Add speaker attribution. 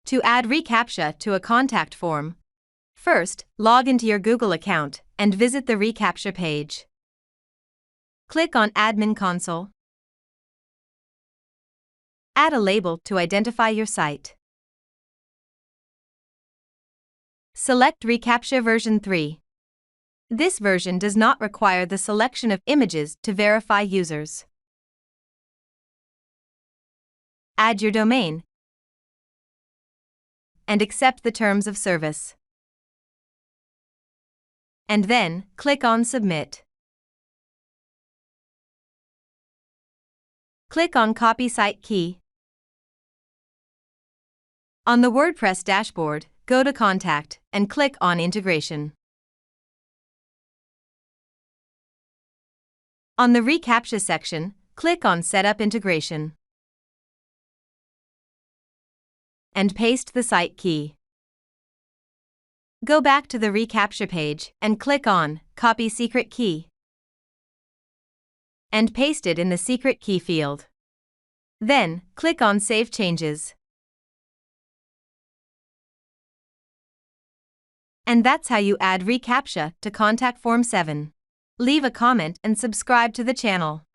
Speaker 1: To add reCAPTCHA to a contact form, first, log into your Google account and visit the reCAPTCHA page. Click on Admin Console. Add a label to identify your site. Select reCAPTCHA version 3. This version does not require the selection of images to verify users. Add your domain and accept the terms of service. And then, click on Submit. Click on Copy Site Key. On the WordPress dashboard, go to Contact and click on Integration. On the reCAPTCHA section, click on Setup Integration and paste the site key. Go back to the reCAPTCHA page and click on Copy Secret Key and paste it in the secret key field. Then, click on Save Changes. And that's how you add reCAPTCHA to Contact Form 7. Leave a comment and subscribe to the channel.